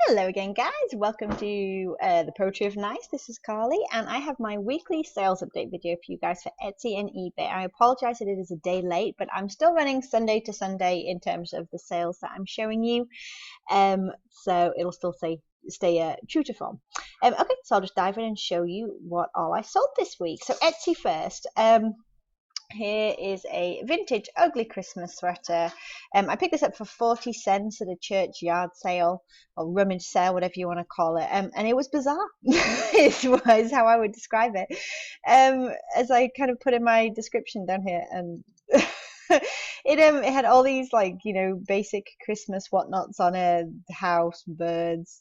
Hello again, guys. Welcome to the Poetry of Nice. This is Carly, and I have my weekly sales update video for you guys for Etsy and eBay. I apologize that it is a day late, but I'm still running Sunday to Sunday in terms of the sales that I'm showing you. So it'll still stay true to form. Okay, so I'll just dive in and show you what all I sold this week. So Etsy first. Here is a vintage ugly Christmas sweater. I picked this up for 40 cents at a church yard sale or rummage sale, whatever you want to call it. And it was bizarre, is how I would describe it. As I kind of put in my description down here, and it had all these basic Christmas whatnots on a house, birds,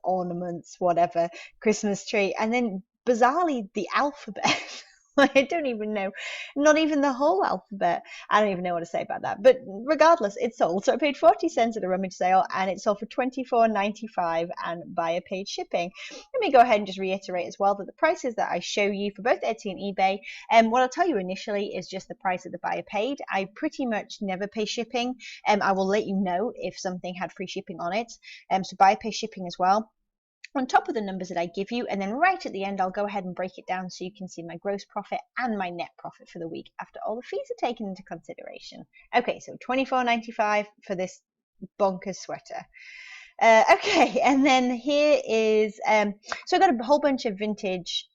ornaments, whatever, Christmas tree, and then bizarrely the alphabet. I don't even know, not even the whole alphabet. I don't even know what to say about that. But regardless, it sold. So I paid 40 cents at a rummage sale and it sold for $24.95 and buyer paid shipping. Let me go ahead and just reiterate as well that the prices that I show you for both Etsy and eBay, what I'll tell you initially is just the price that the buyer paid. I pretty much never pay shipping. I will let you know if something had free shipping on it. So buyer pay shipping as well on top of the numbers that I give you, and then right at the end I'll go ahead and break it down so you can see my gross profit and my net profit for the week after all the fees are taken into consideration. Okay, so $24.95 for this bonkers sweater. Okay, and then here is so I got a whole bunch of vintage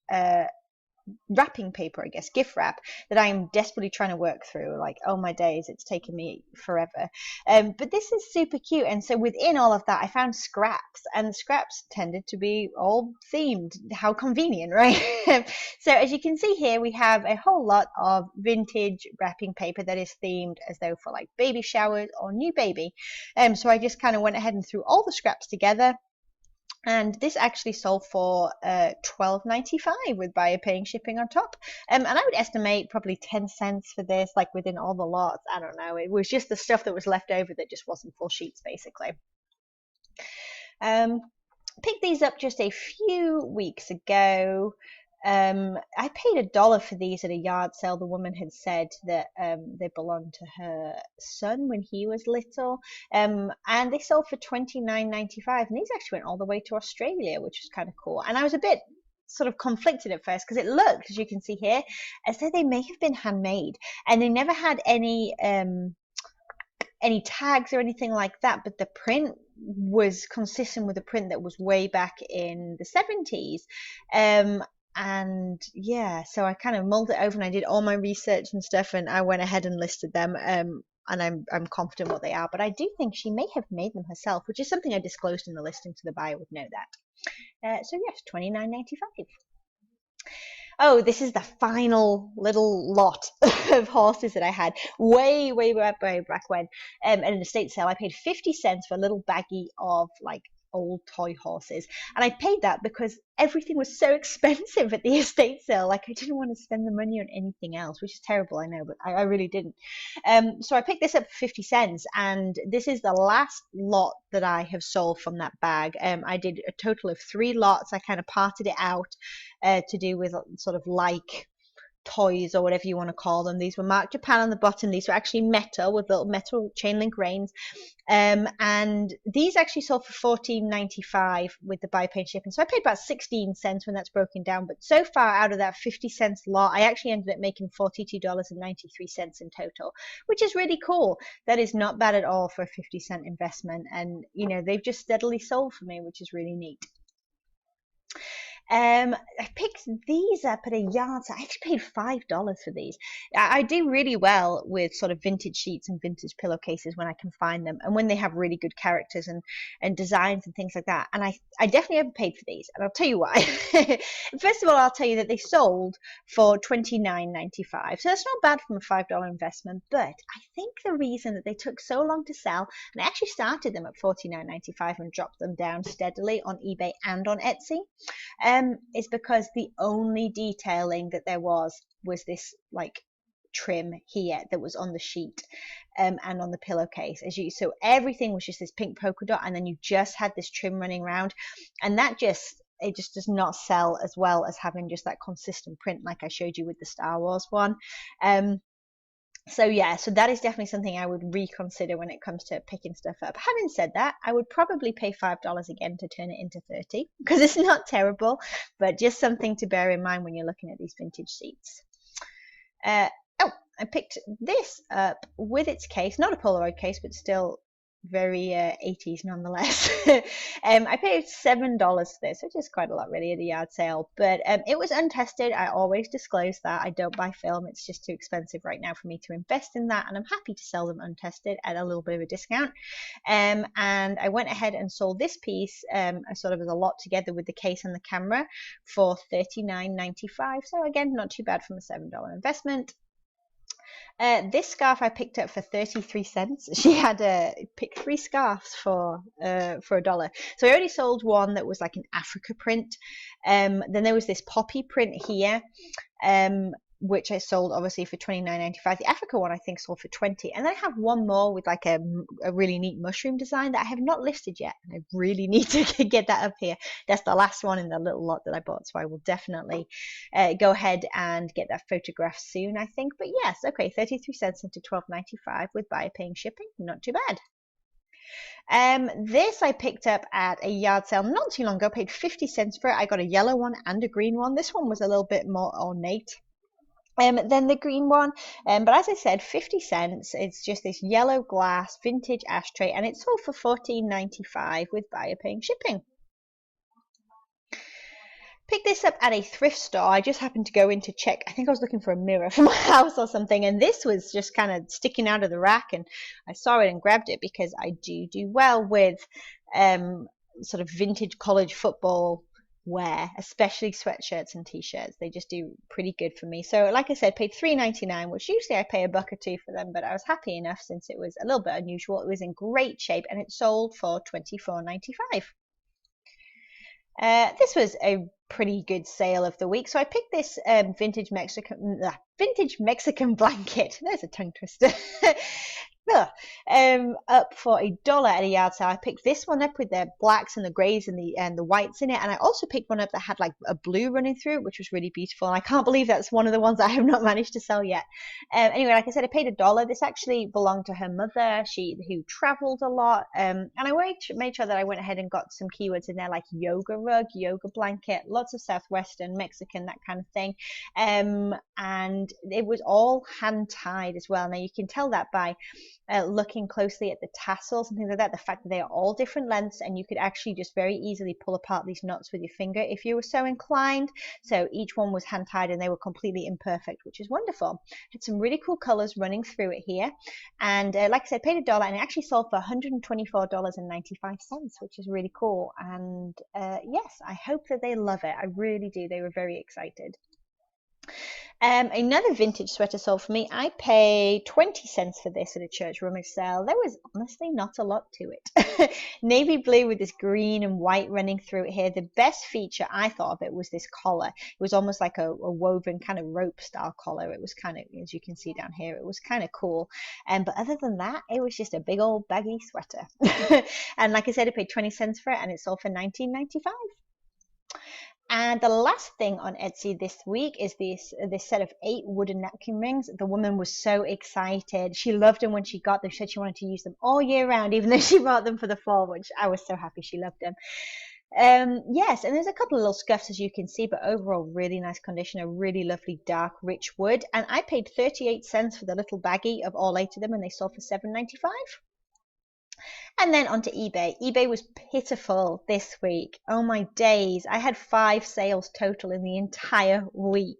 wrapping paper, I guess, gift wrap that I am desperately trying to work through. Like, oh my days, it's taken me forever. But this is super cute. And so within all of that, I found scraps, and the scraps tended to be all themed. How convenient, right? So as you can see here, we have a whole lot of vintage wrapping paper that is themed as though for like baby showers or new baby. So I just kind of went ahead and threw all the scraps together. And this actually sold for $12.95 with buyer paying shipping on top. And I would estimate probably 10 cents for this, like within all the lots. I don't know. It was just the stuff that was left over that just wasn't full sheets, basically. Picked these up just a few weeks ago. I paid $1 for these at a yard sale. The woman had said that they belonged to her son when he was little, and they sold for $29.95. And these actually went all the way to Australia, which was kind of cool. And I was a bit sort of conflicted at first because it looked, as you can see here, as though they may have been handmade, and they never had any tags or anything like that, but the print was consistent with the print that was way back in the 70s. And yeah, so I kind of mulled it over and I did all my research and stuff, and I went ahead and listed them. And I'm confident what they are, but I do think she may have made them herself, which is something I disclosed in the listing, so the buyer would know that. So yes, $29.95. Oh, this is the final little lot of horses that I had way back when. At an estate sale, I paid 50 cents for a little baggie of like old toy horses, and I paid that because everything was so expensive at the estate sale. Like, I didn't want to spend the money on anything else, which is terrible, I know, but I really didn't. So I picked this up for 50 cents, and this is the last lot that I have sold from that bag. I did a total of 3 lots. I kind of parted it out to do with sort of like toys or whatever you want to call them. These were marked Japan on the bottom. These were actually metal with little metal chain link reins. And these actually sold for $14.95 with the buy pay shipping. So I paid about 16 cents when that's broken down. But so far out of that 50 cents lot, I actually ended up making $42.93 in total, which is really cool. That is not bad at all for a 50-cent investment. And, you know, they've just steadily sold for me, which is really neat. I picked these up at a yard sale. I actually paid $5 for these. I do really well with sort of vintage sheets and vintage pillowcases when I can find them, and when they have really good characters and designs and things like that. And I definitely overpaid for these, and I'll tell you why. First of all, I'll tell you that they sold for $29.95, so that's not bad from a $5 investment. But I think the reason that they took so long to sell, and I actually started them at $49.95 and dropped them down steadily on eBay and on Etsy, is because the only detailing that there was this like trim here that was on the sheet and on the pillowcase. So everything was just this pink polka dot, and then you just had this trim running around, and it just does not sell as well as having just that consistent print like I showed you with the Star Wars one. So yeah, so that is definitely something I would reconsider when it comes to picking stuff up. Having said that, I would probably pay $5 again to turn it into 30 because it's not terrible, but just something to bear in mind when you're looking at these vintage seats. Uh, oh, I picked this up with its case, not a Polaroid case, but still very 80s nonetheless. I paid $7 for this, which is quite a lot really at a yard sale, but it was untested. I always disclose that I don't buy film. It's just too expensive right now for me to invest in that, and I'm happy to sell them untested at a little bit of a discount. And I went ahead and sold this piece sort of as a lot together with the case and the camera for $39.95. So again, not too bad from a $7 investment. This scarf I picked up for 33 cents. She had picked 3 scarves for $1. So I already sold one that was like an Africa print. Then there was this poppy print here, which I sold obviously for $29.95. The Africa one I think sold for 20. And then I have one more with like a really neat mushroom design that I have not listed yet. And I really need to get that up here. That's the last one in the little lot that I bought. So I will definitely go ahead and get that photograph soon, I think. But yes, okay, 33 cents into $12.95 with buyer paying shipping. Not too bad. This I picked up at a yard sale not too long ago, paid 50 cents for it. I got a yellow one and a green one. This one was a little bit more ornate than the green one, but as I said, 50 cents. It's just this yellow glass vintage ashtray, and it's sold for $14.95 with buyer paying shipping. Picked this up at a thrift store. I just happened to go in to check. I think I was looking for a mirror for my house or something, and this was just kind of sticking out of the rack, and I saw it and grabbed it because I do well with sort of vintage college football wear, especially sweatshirts and t-shirts. They just do pretty good for me. So like I said, paid $3.99, which usually I pay $1 or $2 for them, but I was happy enough since it was a little bit unusual. It was in great shape and it sold for $24.95. This was a pretty good sale of the week. So I picked this vintage Mexican blanket. There's a tongue twister. Up for $1 at a yard sale. I picked this one up with the blacks and the greys and the whites in it, and I also picked one up that had like a blue running through it, which was really beautiful. And I can't believe that's one of the ones I have not managed to sell yet. Anyway, like I said, I paid $1. This actually belonged to her mother, who traveled a lot, and I made sure that I went ahead and got some keywords in there like yoga rug, yoga blanket, lots of Southwestern, Mexican, that kind of thing. And it was all hand tied as well. Now you can tell that by looking closely at the tassels and things like that, the fact that they are all different lengths, and you could actually just very easily pull apart these knots with your finger if you were so inclined. So each one was hand tied and they were completely imperfect, which is wonderful. Had some really cool colors running through it here, and like I said, paid $1, and it actually sold for $124.95, which is really cool. And yes, I hope that they love it. I really do. They were very excited. Another vintage sweater sold for me. I paid 20 cents for this at a church rummage sale. There was honestly not a lot to it. Navy blue with this green and white running through it here. The best feature I thought of it was this collar. It was almost like a woven kind of rope style collar. It was kind of, as you can see down here, it was kind of cool. But other than that, it was just a big old baggy sweater. And like I said, I paid 20 cents for it and it sold for $19.95. And the last thing on Etsy this week is this set of 8 wooden napkin rings. The woman was so excited. She loved them when she got them. She said she wanted to use them all year round, even though she bought them for the fall, which I was so happy she loved them. Yes, and there's a couple of little scuffs as you can see, but overall really nice condition, a really lovely dark rich wood. And I paid 38 cents for the little baggie of all 8 of them, and they sold for $7.95. And then onto eBay. eBay was pitiful this week. Oh my days. I had 5 sales total in the entire week.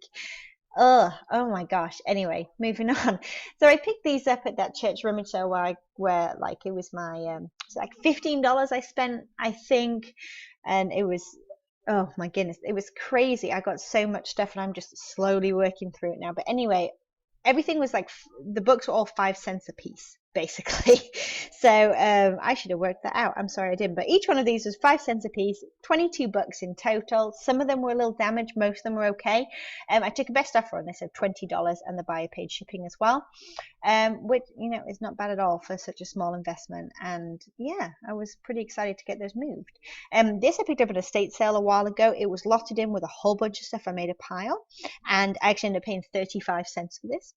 Oh my gosh. Anyway, moving on. So I picked these up at that church rummage sale where like it was my it's like $15 I spent, I think, and it was, oh my goodness, it was crazy. I got so much stuff and I'm just slowly working through it now. But anyway, everything was like, the books were all 5 cents a piece. basically. So I should have worked that out. I'm sorry I didn't. But each one of these was 5 cents a piece, 22 bucks in total. Some of them were a little damaged. Most of them were okay. I took a best offer on this of $20 and the buyer paid shipping as well, which, you know, is not bad at all for such a small investment. And yeah, I was pretty excited to get those moved. This I picked up at a estate sale a while ago. It was lotted in with a whole bunch of stuff. I made a pile, and I actually ended up paying 35 cents for this.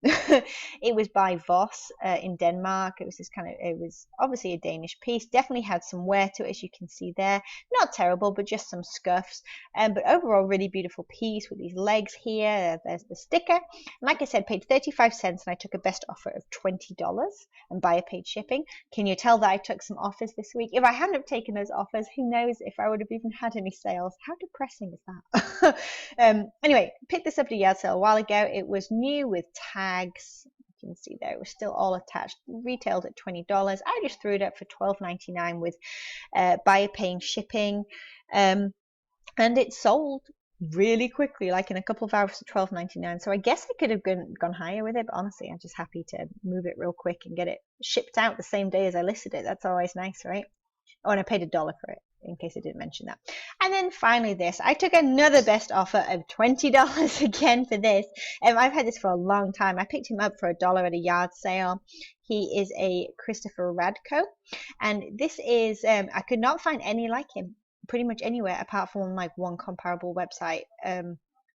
It was by Voss in Denmark. It was this kind of, it was obviously a Danish piece. Definitely had some wear to it, as you can see there. Not terrible, but just some scuffs. But overall, really beautiful piece with these legs here. There's the sticker. And like I said, paid 35 cents, and I took a best offer of $20 and buyer paid shipping. Can you tell that I took some offers this week? If I hadn't have taken those offers, who knows if I would have even had any sales. How depressing is that? Anyway, picked this up at a yard sale a while ago. It was new with tags. You can see there it was still all attached, retailed at $20. I just threw it up for $12.99 with buyer paying shipping, and it sold really quickly, like in a couple of hours, to $12.99. So I guess I could have gone higher with it, but honestly, I'm just happy to move it real quick and get it shipped out the same day as I listed it. That's always nice, right? Oh, and I paid $1 for it, in case I didn't mention that. And then finally this, I took another best offer of $20 again for this. I've had this for a long time. I picked him up for $1 at a yard sale. He is a Christopher Radko, and this is, I could not find any like him pretty much anywhere apart from like one comparable website,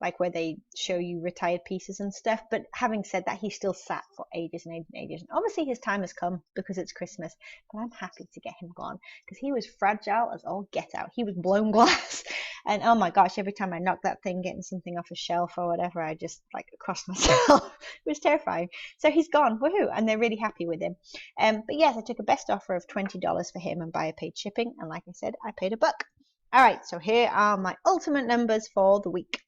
like where they show you retired pieces and stuff. But having said that, he still sat for ages and ages and ages. And obviously his time has come because it's Christmas, but I'm happy to get him gone because he was fragile as all get out. He was blown glass. And oh my gosh, every time I knocked that thing getting something off a shelf or whatever, I just like crossed myself. It was terrifying. So he's gone, woohoo, and they're really happy with him. But yes, I took a best offer of $20 for him and buyer paid shipping. And like I said, I paid $1. All right, so here are my ultimate numbers for the week.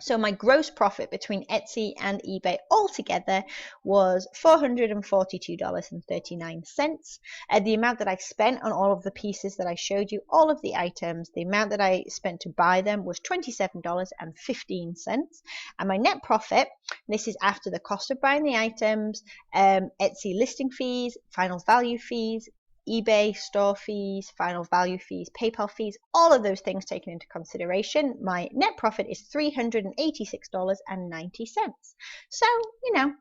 So my gross profit between Etsy and eBay altogether was $442.39. The amount that I spent on all of the pieces that I showed you, all of the items, the amount that I spent to buy them was $27.15. And my net profit, this is after the cost of buying the items, Etsy listing fees, final value fees, eBay store fees, final value fees, PayPal fees, all of those things taken into consideration, my net profit is $386.90. So, you know,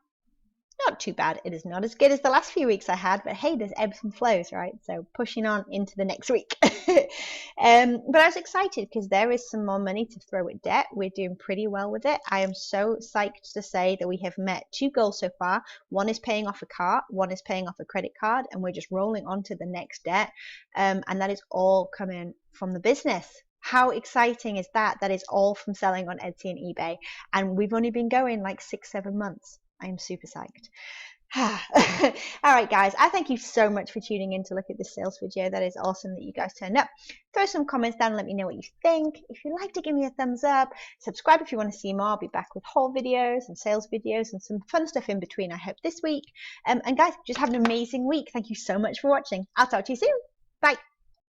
not too bad. It is not as good as the last few weeks I had, but hey, there's ebbs and flows, right? So pushing on into the next week. But I was excited because there is some more money to throw at debt. We're doing pretty well with it. I am so psyched to say that we have met 2 goals so far. One is paying off a car, one is paying off a credit card, and we're just rolling on to the next debt. And that is all coming from the business. How exciting is that? That is all from selling on Etsy and eBay. And we've only been going like 6-7 months. I am super psyched. All right, guys, I thank you so much for tuning in to look at this sales video. That is awesome that you guys turned up. Throw some comments down and let me know what you think. If you'd like to give me a thumbs up, subscribe if you want to see more. I'll be back with haul videos and sales videos and some fun stuff in between, I hope, this week. And guys, just have an amazing week. Thank you so much for watching. I'll talk to you soon. Bye.